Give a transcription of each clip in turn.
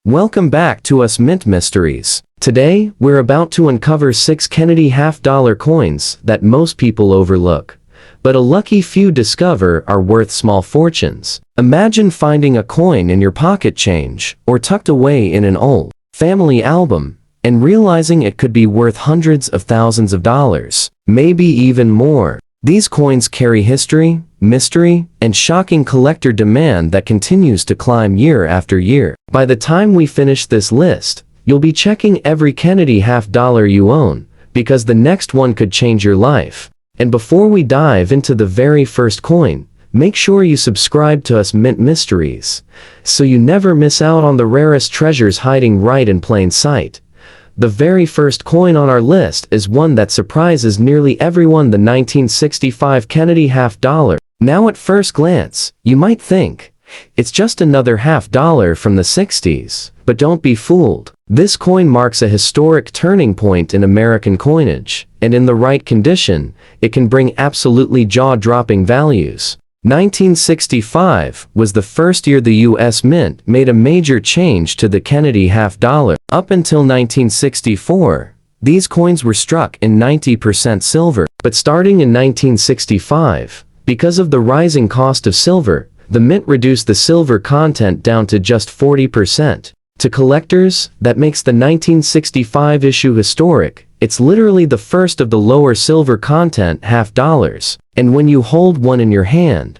Welcome back to Us Mint Mysteries. Today, we're about to uncover 6 Kennedy half-dollar coins that most people overlook, but a lucky few discover are worth small fortunes. Imagine finding a coin in your pocket change or tucked away in an old family album and realizing it could be worth hundreds of thousands of dollars, maybe even more. These coins carry history, mystery, and shocking collector demand that continues to climb year after year. By the time we finish this list, you'll be checking every Kennedy half-dollar you own, because the next one could change your life. And before we dive into the very first coin, make sure you subscribe to Us Mint Mysteries, so you never miss out on the rarest treasures hiding right in plain sight. The very first coin on our list is one that surprises nearly everyone: the 1965 Kennedy half-dollar. Now at first glance, you might think, it's just another half-dollar from the 60s, but don't be fooled. This coin marks a historic turning point in American coinage, and in the right condition, it can bring absolutely jaw-dropping values. 1965 was the first year the U.S. Mint made a major change to the Kennedy half-dollar. Up until 1964, these coins were struck in 90% silver, but starting in 1965, because of the rising cost of silver, the Mint reduced the silver content down to just 40%. To collectors, that makes the 1965 issue historic. It's literally the first of the lower silver content half-dollars, and when you hold one in your hand,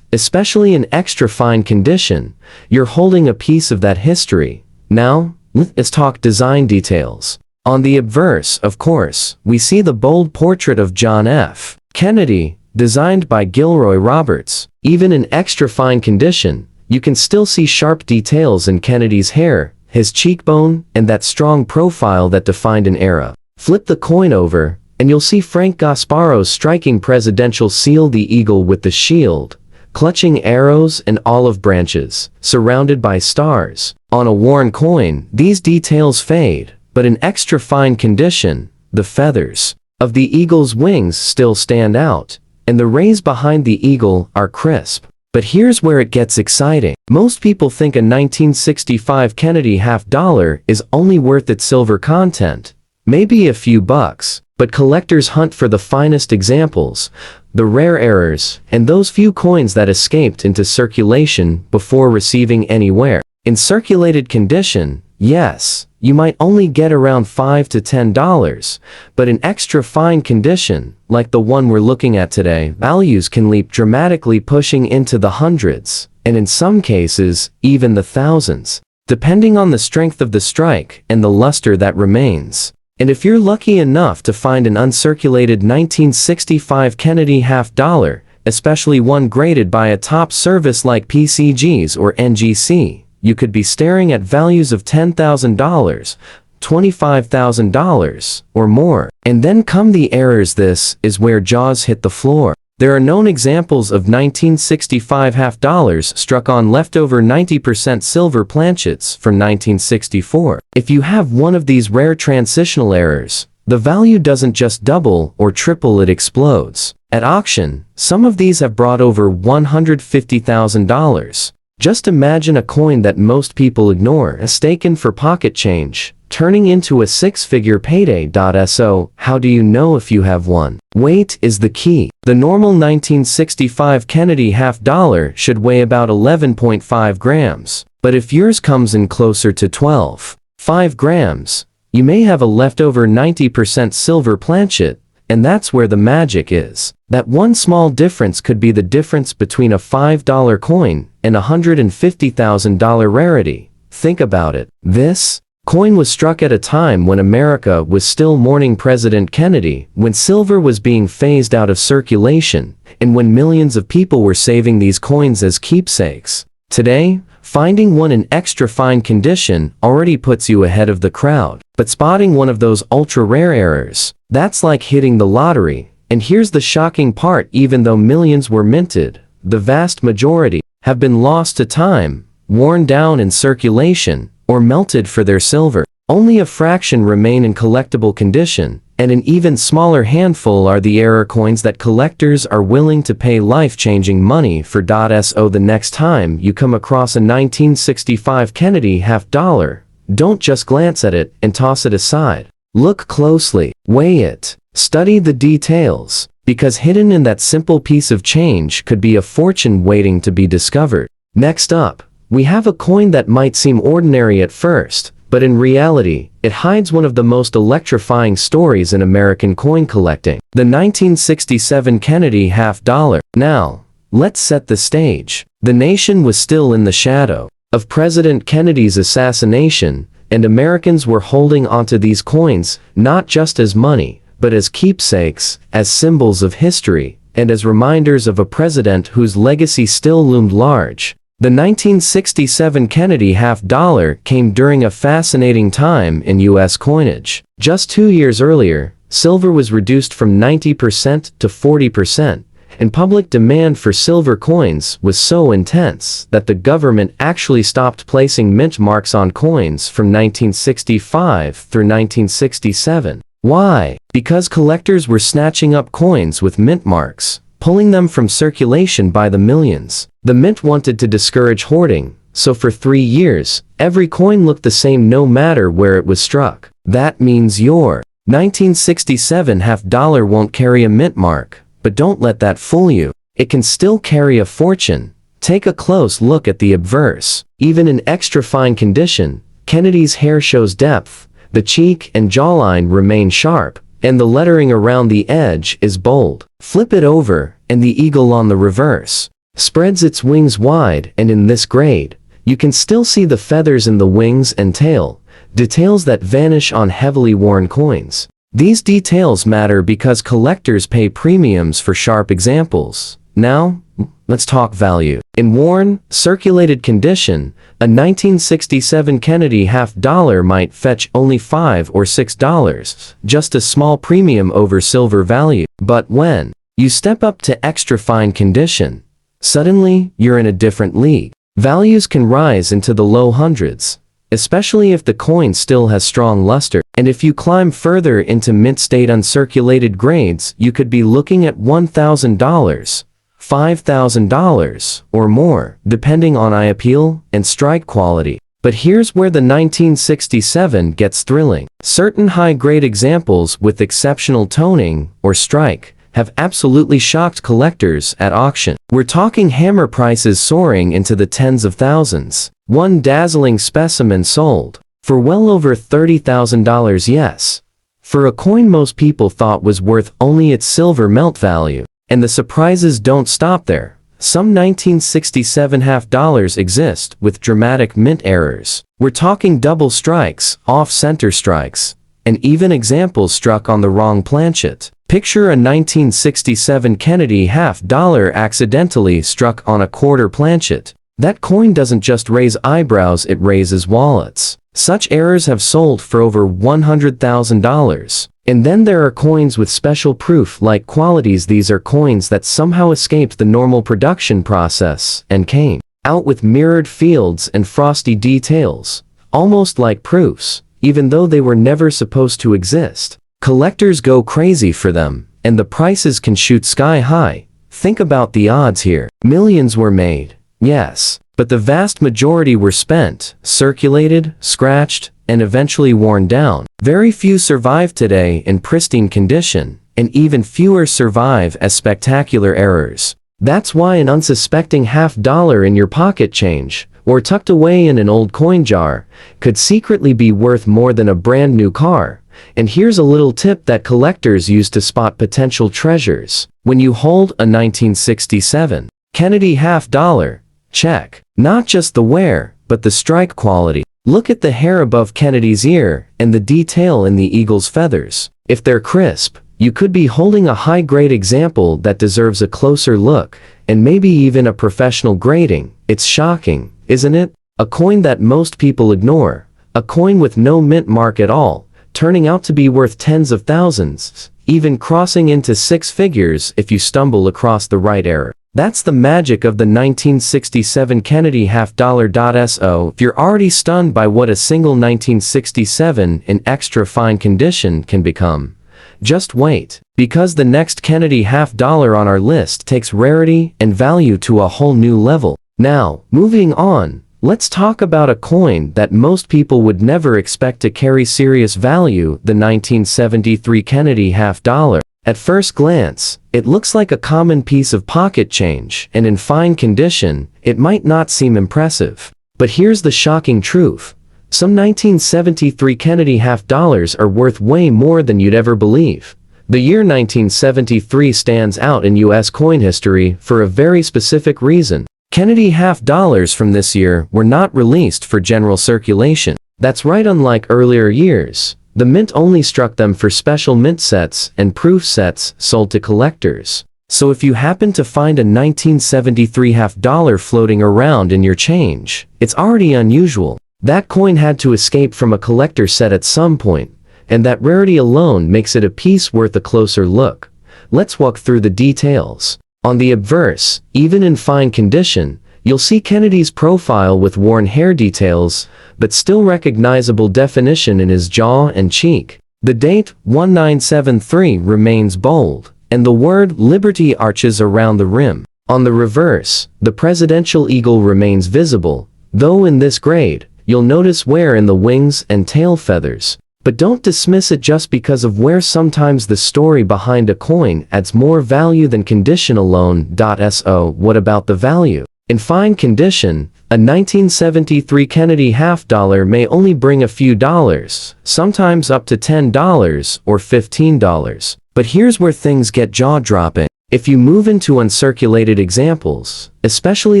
especially in extra fine condition, you're holding a piece of that history. Now, let's talk design details. On the obverse, of course, we see the bold portrait of John F. Kennedy, designed by Gilroy Roberts. Even in extra fine condition, you can still see sharp details in Kennedy's hair, his cheekbone, and that strong profile that defined an era. Flip the coin over, and you'll see Frank Gasparo's striking presidential seal, the eagle with the shield, clutching arrows and olive branches, surrounded by stars. On a worn coin, these details fade, but in extra fine condition, the feathers of the eagle's wings still stand out, and the rays behind the eagle are crisp. But here's where it gets exciting. Most people think a 1965 Kennedy half-dollar is only worth its silver content, maybe a few bucks, but collectors hunt for the finest examples, the rare errors, and those few coins that escaped into circulation before receiving anywhere. In circulated condition, yes, you might only get around $5 to $10, but in extra fine condition, like the one we're looking at today, values can leap dramatically, pushing into the hundreds, and in some cases, even the thousands, depending on the strength of the strike and the luster that remains. And if you're lucky enough to find an uncirculated 1965 Kennedy half-dollar, especially one graded by a top service like PCG's or NGC, you could be staring at values of $10,000, $25,000, or more. And then come the errors. This is where jaws hit the floor. There are known examples of 1965 half-dollars struck on leftover 90% silver planchets from 1964. If you have one of these rare transitional errors, the value doesn't just double or triple, it explodes. At auction, some of these have brought over $150,000. Just imagine a coin that most people ignore, mistaken for pocket change, turning into a six-figure payday. So, how do you know if you have one? Weight is the key. The normal 1965 Kennedy half-dollar should weigh about 11.5 grams, but if yours comes in closer to 12.5 grams, you may have a leftover 90% silver planchet, and that's where the magic is. That one small difference could be the difference between a $5 coin and a $150,000 rarity. Think about it. This coin was struck at a time when America was still mourning President Kennedy, when silver was being phased out of circulation, and when millions of people were saving these coins as keepsakes. Today, finding one in extra fine condition already puts you ahead of the crowd. But spotting one of those ultra-rare errors, that's like hitting the lottery. And here's the shocking part: even though millions were minted, the vast majority have been lost to time, worn down in circulation, or melted for their silver. Only a fraction remain in collectible condition, And an even smaller handful are the error coins that collectors are willing to pay life-changing money for. So the next time you come across a 1965 Kennedy half-dollar, don't just glance at it and toss it aside. Look closely, weigh it, study the details, because hidden in that simple piece of change could be a fortune waiting to be discovered. Next up, we have a coin that might seem ordinary at first, but in reality, it hides one of the most electrifying stories in American coin collecting. The 1967 Kennedy half-dollar. Now, let's set the stage. The nation was still in the shadow of President Kennedy's assassination, and Americans were holding onto these coins not just as money, but as keepsakes, as symbols of history, and as reminders of a president whose legacy still loomed large. The 1967 Kennedy half-dollar came during a fascinating time in U.S. coinage. Just 2 years earlier, silver was reduced from 90% to 40%, and public demand for silver coins was so intense that the government actually stopped placing mint marks on coins from 1965 through 1967. Why? Because collectors were snatching up coins with mint marks, pulling them from circulation by the millions. The mint wanted to discourage hoarding, so for 3 years, every coin looked the same no matter where it was struck. That means your 1967 half-dollar won't carry a mint mark, but don't let that fool you. It can still carry a fortune. Take a close look at the obverse. Even in extra fine condition, Kennedy's hair shows depth, the cheek and jawline remain sharp, and the lettering around the edge is bold. Flip it over, and the eagle on the reverse spreads its wings wide, and in this grade, you can still see the feathers in the wings and tail, details that vanish on heavily worn coins. These details matter because collectors pay premiums for sharp examples. Now, let's talk value. In worn, circulated condition, a 1967 Kennedy half-dollar might fetch only $5 or $6, just a small premium over silver value. But when you step up to extra fine condition, suddenly you're in a different league. Values can rise into the low hundreds, especially if the coin still has strong luster. And if you climb further into mint state uncirculated grades, you could be looking at $1,000, $5,000, or more, depending on eye appeal and strike quality. But here's where the 1967 gets thrilling. Certain high-grade examples with exceptional toning or strike have absolutely shocked collectors at auction. We're talking hammer prices soaring into the tens of thousands. One dazzling specimen sold for well over $30,000, yes, for a coin most people thought was worth only its silver melt value. And the surprises don't stop there. Some 1967 half-dollars exist with dramatic mint errors. We're talking double strikes, off-center strikes, and even examples struck on the wrong planchet. Picture a 1967 Kennedy half-dollar accidentally struck on a quarter planchet. That coin doesn't just raise eyebrows, it raises wallets. Such errors have sold for over $100,000. And then there are coins with special proof-like qualities. These are coins that somehow escaped the normal production process and came out with mirrored fields and frosty details, almost like proofs, even though they were never supposed to exist. Collectors go crazy for them, and the prices can shoot sky high. Think about the odds here. Millions were made, yes, but the vast majority were spent, circulated, scratched, and eventually worn down. Very few survive today in pristine condition, and even fewer survive as spectacular errors. That's why an unsuspecting half-dollar in your pocket change, or tucked away in an old coin jar, could secretly be worth more than a brand new car. And here's a little tip that collectors use to spot potential treasures. When you hold a 1967 Kennedy half-dollar, check not just the wear, but the strike quality. Look at the hair above Kennedy's ear and the detail in the eagle's feathers. If they're crisp, you could be holding a high-grade example that deserves a closer look, and maybe even a professional grading. It's shocking, isn't it? A coin that most people ignore, a coin with no mint mark at all, turning out to be worth tens of thousands, even crossing into six figures if you stumble across the right error. That's the magic of the 1967 Kennedy half-dollar. So if you're already stunned by what a single 1967 in extra fine condition can become, Just wait, because the next Kennedy half-dollar on our list takes rarity and value to a whole new level. Now, moving on, let's talk about a coin that most people would never expect to carry serious value, the 1973 Kennedy half-dollar. At first glance, it looks like a common piece of pocket change, and in fine condition, it might not seem impressive. But here's the shocking truth. Some 1973 Kennedy half-dollars are worth way more than you'd ever believe. The year 1973 stands out in U.S. coin history for a very specific reason. Kennedy half-dollars from this year were not released for general circulation. That's right, unlike earlier years. The mint only struck them for special mint sets and proof sets sold to collectors. So if you happen to find a 1973 half-dollar floating around in your change, it's already unusual. That coin had to escape from a collector set at some point, and that rarity alone makes it a piece worth a closer look. Let's walk through the details. On the obverse, even in fine condition, you'll see Kennedy's profile with worn hair details, but still recognizable definition in his jaw and cheek. The date, 1973, remains bold, and the word Liberty arches around the rim. On the reverse, the presidential eagle remains visible, though in this grade, you'll notice wear in the wings and tail feathers. But don't dismiss it just because of wear. Sometimes the story behind a coin adds more value than condition alone. So what about the value? In fine condition, a 1973 Kennedy half-dollar may only bring a few dollars, sometimes up to $10 or $15. But here's where things get jaw-dropping. If you move into uncirculated examples, especially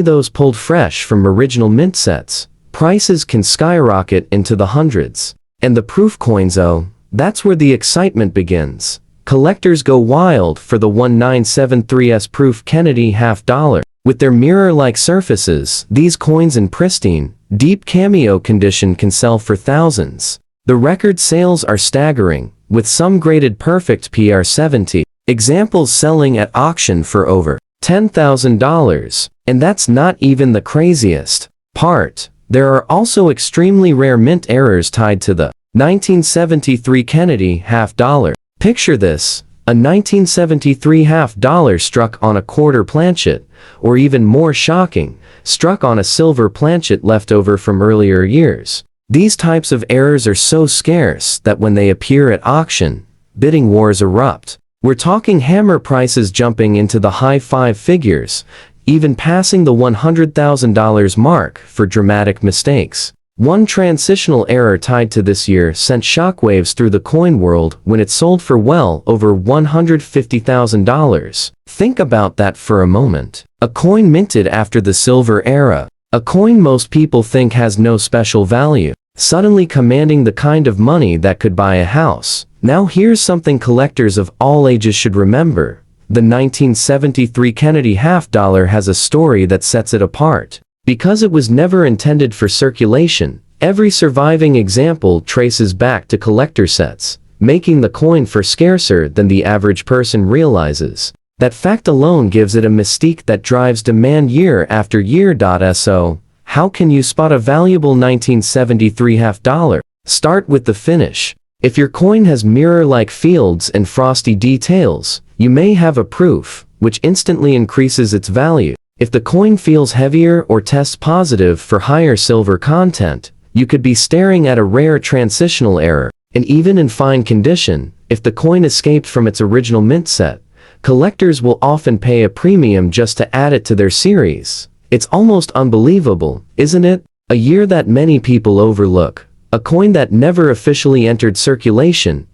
those pulled fresh from original mint sets, prices can skyrocket into the hundreds. And the proof coins, oh, that's where the excitement begins. Collectors go wild for the 1973's proof Kennedy half-dollar. With their mirror-like surfaces, these coins in pristine, deep cameo condition can sell for thousands. The record sales are staggering, with some graded perfect PR70 examples selling at auction for over $10,000. And that's not even the craziest part. There are also extremely rare mint errors tied to the 1973 Kennedy half-dollar. Picture this. A 1973 half-dollar struck on a quarter planchet, or even more shocking, struck on a silver planchet left over from earlier years. These types of errors are so scarce that when they appear at auction, bidding wars erupt. We're talking hammer prices jumping into the high five figures, even passing the $100,000 mark for dramatic mistakes. One transitional error tied to this year sent shockwaves through the coin world when it sold for well over $150,000. Think about that for a moment. A coin minted after the silver era. A coin most people think has no special value, suddenly commanding the kind of money that could buy a house. Now here's something collectors of all ages should remember. The 1973 Kennedy half-dollar has a story that sets it apart. Because it was never intended for circulation, every surviving example traces back to collector sets, making the coin far scarcer than the average person realizes. That fact alone gives it a mystique that drives demand year after year. So, how can you spot a valuable 1973 half-dollar? Start with the finish. If your coin has mirror-like fields and frosty details, you may have a proof, which instantly increases its value. If the coin feels heavier or tests positive for higher silver content, you could be staring at a rare transitional error. And even in fine condition, if the coin escaped from its original mint set, collectors will often pay a premium just to add it to their series. It's almost unbelievable, isn't it? A year that many people overlook. A coin that never officially entered circulation,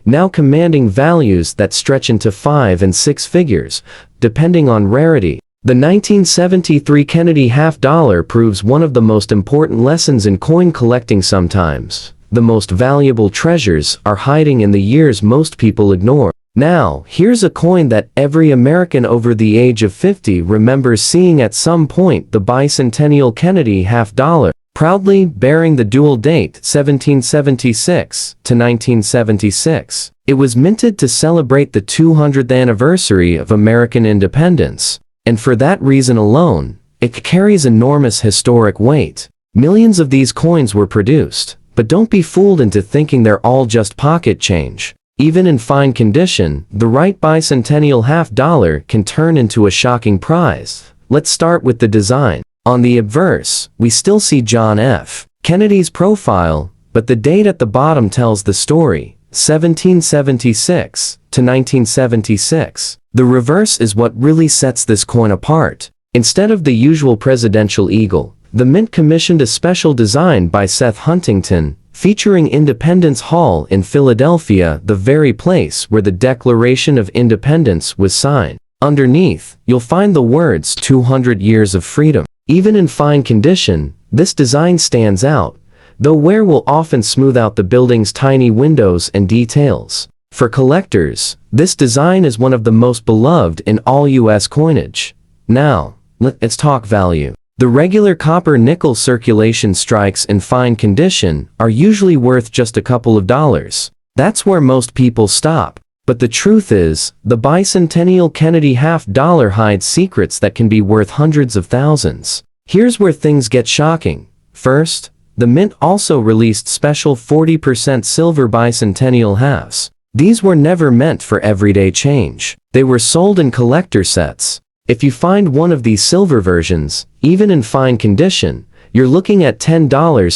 now commanding values that stretch into 5 and 6 figures, depending on rarity. The 1973 Kennedy half-dollar proves one of the most important lessons in coin collecting. Sometimes, the most valuable treasures are hiding in the years most people ignore. Now, here's a coin that every American over the age of 50 remembers seeing at some point, the Bicentennial Kennedy half-dollar, proudly bearing the dual date 1776 to 1976. It was minted to celebrate the 200th anniversary of American independence. And for that reason alone, it carries enormous historic weight. Millions of these coins were produced, but don't be fooled into thinking they're all just pocket change. Even in fine condition, the right bicentennial half-dollar can turn into a shocking prize. Let's start with the design. On the obverse, we still see John F. Kennedy's profile, but the date at the bottom tells the story, 1776 to 1976. The reverse is what really sets this coin apart. Instead of the usual presidential eagle, the Mint commissioned a special design by Seth Huntington, featuring Independence Hall in Philadelphia, the very place where the Declaration of Independence was signed. Underneath, you'll find the words 200 Years of Freedom. Even in fine condition, this design stands out, though wear will often smooth out the building's tiny windows and details. For collectors, this design is one of the most beloved in all U.S. coinage. Now, let's talk value. The regular copper-nickel circulation strikes in fine condition are usually worth just a couple of dollars. That's where most people stop. But the truth is, the Bicentennial Kennedy half-dollar hides secrets that can be worth hundreds of thousands. Here's where things get shocking. First, the Mint also released special 40% silver Bicentennial halves. These were never meant for everyday change. They were sold in collector sets. If you find one of these silver versions, even in fine condition, you're looking at $10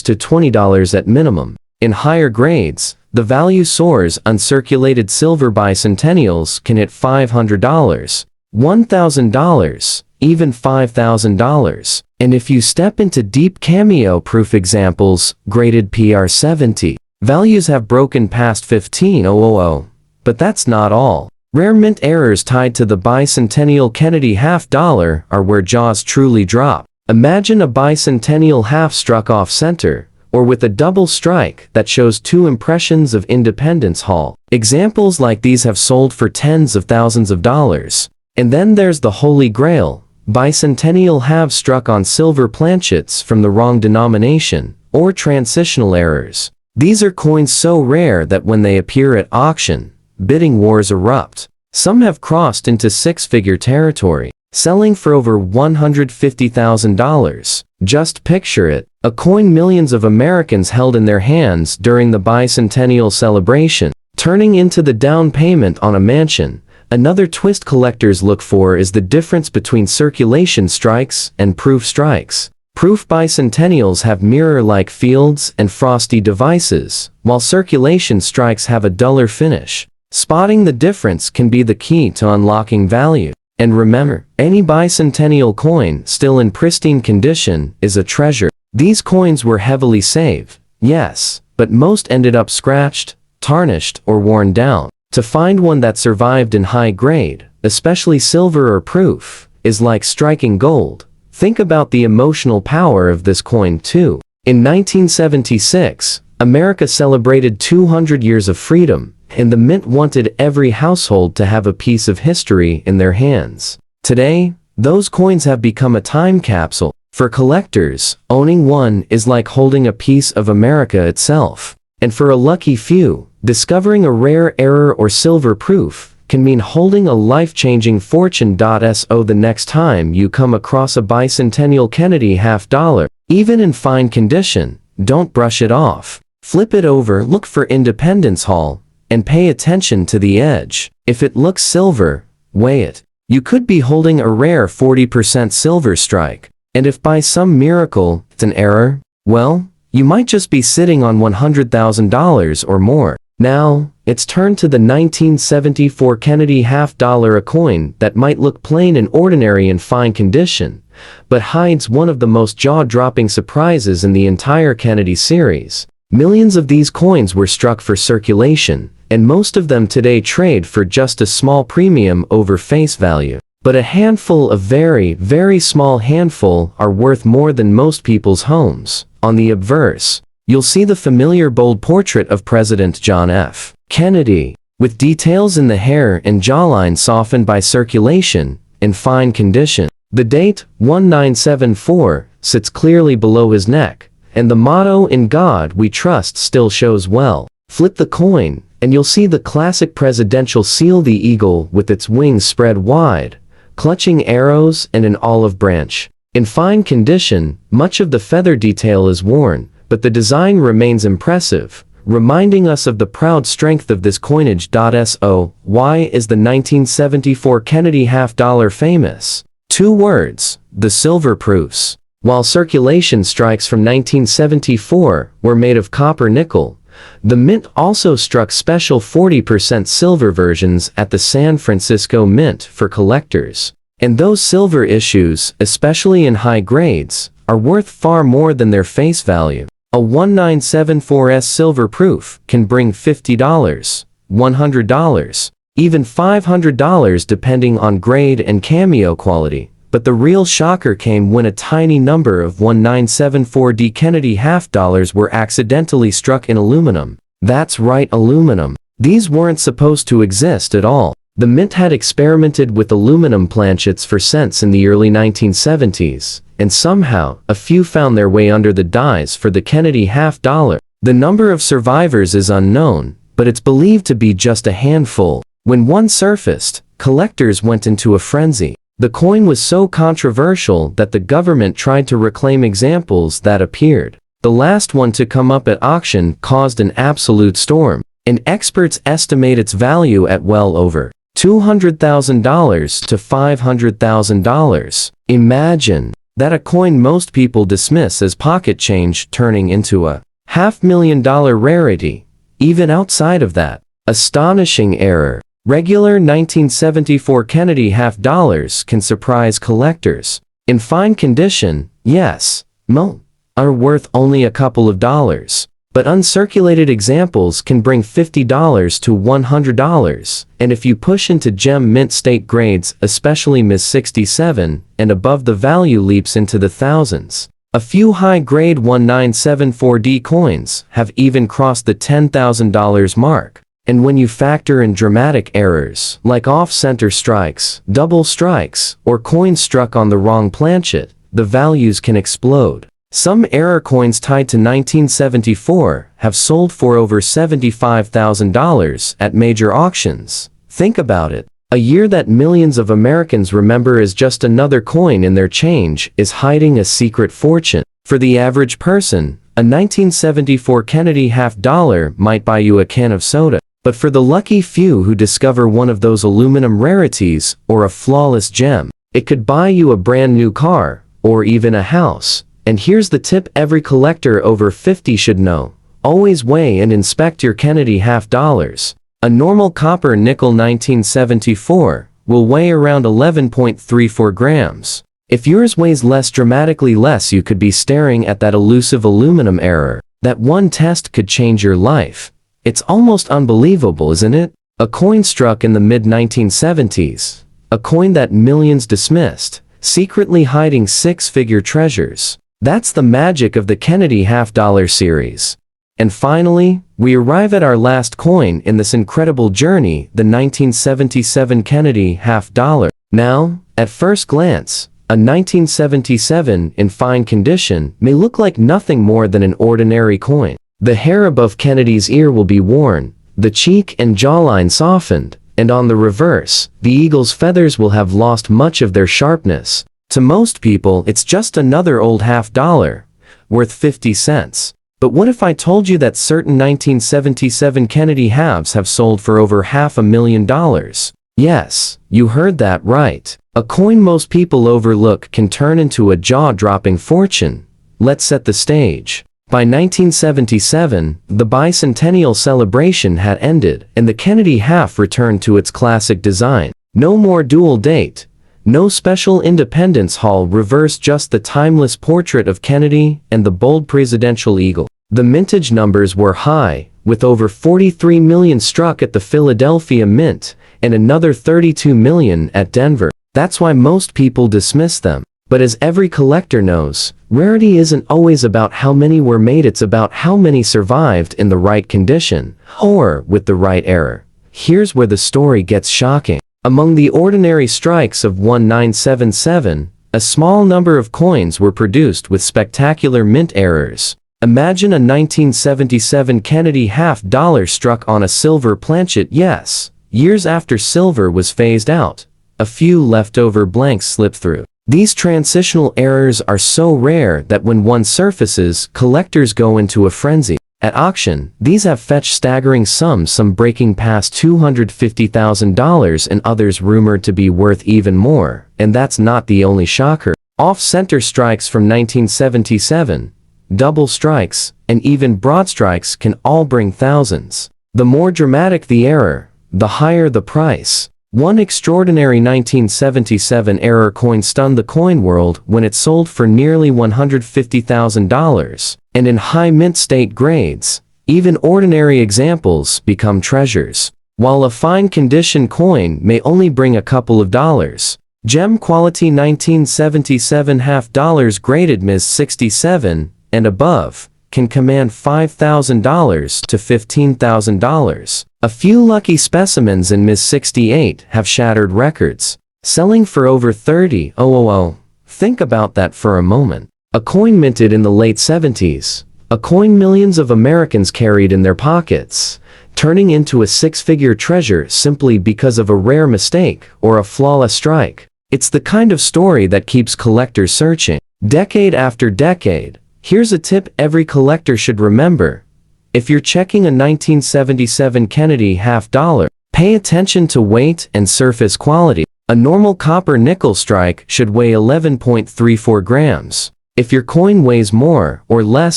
to $20 at minimum. In higher grades, the value soars. Uncirculated silver bicentennials can hit $500, $1,000, even $5,000. And if you step into deep cameo-proof examples, graded PR70, values have broken past $15,000. But that's not all. Rare mint errors tied to the Bicentennial Kennedy half-dollar are where jaws truly drop. Imagine a bicentennial half struck off-center, or with a double strike that shows two impressions of Independence Hall. Examples like these have sold for tens of thousands of dollars. And then there's the Holy Grail, bicentennial halves struck on silver planchets from the wrong denomination, or transitional errors. These are coins so rare that when they appear at auction, bidding wars erupt. Some have crossed into six-figure territory, selling for over $150,000. Just picture it, a coin millions of Americans held in their hands during the bicentennial celebration, turning into the down payment on a mansion. Another twist collectors look for is the difference between circulation strikes and proof strikes. Proof bicentennials have mirror-like fields and frosty devices, while circulation strikes have a duller finish. Spotting the difference can be the key to unlocking value. And remember, any bicentennial coin still in pristine condition is a treasure. These coins were heavily saved, yes, but most ended up scratched, tarnished, or worn down. To find one that survived in high grade, especially silver or proof, is like striking gold. Think about the emotional power of this coin too. In 1976, America celebrated 200 years of freedom, and the Mint wanted every household to have a piece of history in their hands. Today, those coins have become a time capsule. For collectors, owning one is like holding a piece of America itself. And for a lucky few, discovering a rare error or silver proof can mean holding a life-changing fortune. So the next time you come across a Bicentennial Kennedy half-dollar, even in fine condition, don't brush it off. Flip it over, look for Independence Hall, and pay attention to the edge. If it looks silver, weigh it. You could be holding a rare 40% silver strike. And if by some miracle it's an error, well, you might just be sitting on $100,000 or more. Now, it's turned to the 1974 Kennedy half-dollar, a coin that might look plain and ordinary in fine condition, but hides one of the most jaw-dropping surprises in the entire Kennedy series. Millions of these coins were struck for circulation, and most of them today trade for just a small premium over face value. But a handful of very, very small handful are worth more than most people's homes. On the obverse, you'll see the familiar bold portrait of President John F. Kennedy, with details in the hair and jawline softened by circulation, in fine condition. The date, 1974, sits clearly below his neck, and the motto, "In God We Trust," still shows well. Flip the coin, and you'll see the classic presidential seal, the eagle with its wings spread wide, clutching arrows and an olive branch. In fine condition, much of the feather detail is worn, but the design remains impressive, reminding us of the proud strength of this coinage. So, why is the 1974 Kennedy half-dollar famous? Two words: the silver proofs. While circulation strikes from 1974 were made of copper-nickel, the Mint also struck special 40% silver versions at the San Francisco Mint for collectors. And those silver issues, especially in high grades, are worth far more than their face value. A 1974's silver proof can bring $50, $100, even $500 depending on grade and cameo quality. But the real shocker came when a tiny number of 1974D Kennedy half-dollars were accidentally struck in aluminum. That's right, aluminum. These weren't supposed to exist at all. The Mint had experimented with aluminum planchets for cents in the early 1970s, and somehow, a few found their way under the dies for the Kennedy half-dollar. The number of survivors is unknown, but it's believed to be just a handful. When one surfaced, collectors went into a frenzy. The coin was so controversial that the government tried to reclaim examples that appeared. The last one to come up at auction caused an absolute storm, and experts estimate its value at well over $200,000 to $500,000. Imagine that, a coin most people dismiss as pocket change turning into a $500,000 rarity. Even outside of that, astonishing error. Regular 1974 Kennedy half-dollars can surprise collectors. In fine condition, yes, most are worth only a couple of dollars. But uncirculated examples can bring $50 to $100, and if you push into gem mint state grades, especially Ms. 67 and above, the value leaps into the thousands. A few high-grade 1974D coins have even crossed the $10,000 mark. And when you factor in dramatic errors, like off-center strikes, double strikes, or coins struck on the wrong planchet, the values can explode. Some error coins tied to 1974 have sold for over $75,000 at major auctions. Think about it. A year that millions of Americans remember as just another coin in their change is hiding a secret fortune. For the average person, a 1974 Kennedy half-dollar might buy you a can of soda. But for the lucky few who discover one of those aluminum rarities or a flawless gem, it could buy you a brand new car or even a house. And here's the tip every collector over 50 should know. Always weigh and inspect your Kennedy half-dollars. A normal copper nickel 1974 will weigh around 11.34 grams. If yours weighs dramatically less, you could be staring at that elusive aluminum error. That one test could change your life. It's almost unbelievable, isn't it? A coin struck in the mid-1970s. A coin that millions dismissed, secretly hiding six-figure treasures. That's the magic of the Kennedy half-dollar series. And finally, we arrive at our last coin in this incredible journey, the 1977 Kennedy half-dollar. Now, at first glance, a 1977 in fine condition may look like nothing more than an ordinary coin. The hair above Kennedy's ear will be worn, the cheek and jawline softened, and on the reverse, the eagle's feathers will have lost much of their sharpness. To most people, it's just another old half-dollar, worth 50 cents. But what if I told you that certain 1977 Kennedy halves have sold for over $500,000? Yes, you heard that right. A coin most people overlook can turn into a jaw-dropping fortune. Let's set the stage. By 1977, the Bicentennial celebration had ended, and the Kennedy half returned to its classic design. No more dual date, no special Independence Hall reverse, just the timeless portrait of Kennedy and the bold presidential eagle. The mintage numbers were high, with over 43 million struck at the Philadelphia Mint, and another 32 million at Denver. That's why most people dismiss them. But as every collector knows, rarity isn't always about how many were made, it's about how many survived in the right condition, or with the right error. Here's where the story gets shocking. Among the ordinary strikes of 1977, a small number of coins were produced with spectacular mint errors. Imagine a 1977 Kennedy half-dollar struck on a silver planchet. Yes, years after silver was phased out, a few leftover blanks slipped through. These transitional errors are so rare that when one surfaces, collectors go into a frenzy. At auction, these have fetched staggering sums, some breaking past $250,000 and others rumored to be worth even more, and that's not the only shocker. Off-center strikes from 1977, double strikes, and even broad strikes can all bring thousands. The more dramatic the error, the higher the price. One extraordinary 1977 error coin stunned the coin world when it sold for nearly $150,000, and in high mint state grades, even ordinary examples become treasures. While a fine condition coin may only bring a couple of dollars, gem quality 1977 half dollars graded Ms. 67 and above can command $5,000 to $15,000. A few lucky specimens in Ms. 68 have shattered records, selling for over $30,000. Think about that for a moment. A coin minted in the late 70s, a coin millions of Americans carried in their pockets, turning into a six-figure treasure simply because of a rare mistake or a flawless strike. It's the kind of story that keeps collectors searching. Decade after decade, here's a tip every collector should remember. If you're checking a 1977 Kennedy half dollar, pay attention to weight and surface quality. A normal copper nickel strike should weigh 11.34 grams. If your coin weighs more or less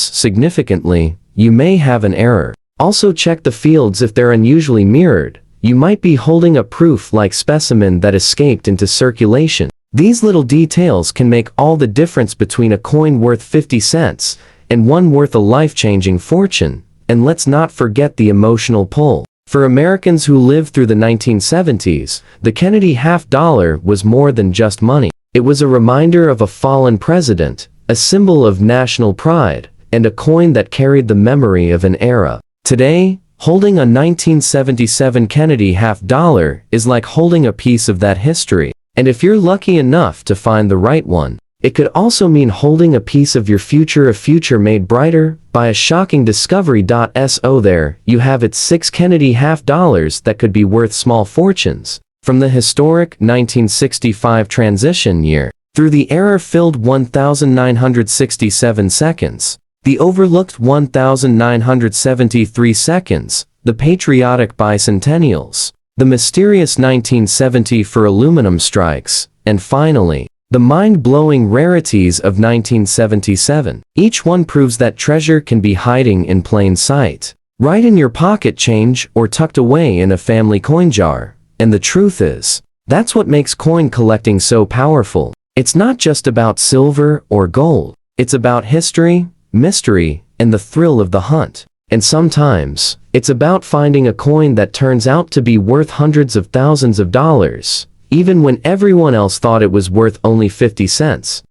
significantly, you may have an error. Also check the fields if they're unusually mirrored. You might be holding a proof-like specimen that escaped into circulation. These little details can make all the difference between a coin worth 50 cents and one worth a life-changing fortune. And let's not forget the emotional pull. For Americans who lived through the 1970s, the Kennedy half dollar was more than just money. It was a reminder of a fallen president, a symbol of national pride, and a coin that carried the memory of an era. Today, holding a 1977 Kennedy half dollar is like holding a piece of that history. And if you're lucky enough to find the right one, it could also mean holding a piece of your future, a future made brighter by a shocking discovery. So there you have it, 6 Kennedy half dollars that could be worth small fortunes. From the historic 1965 transition year, through the error-filled 1,967 seconds, the overlooked 1,973 seconds, the patriotic bicentennials, the mysterious 1970 for aluminum strikes, and finally, the mind-blowing rarities of 1977. Each one proves that treasure can be hiding in plain sight, right in your pocket change or tucked away in a family coin jar. And the truth is, that's what makes coin collecting so powerful. It's not just about silver or gold. It's about history, mystery, and the thrill of the hunt. And sometimes, it's about finding a coin that turns out to be worth hundreds of thousands of dollars, even when everyone else thought it was worth only 50 cents.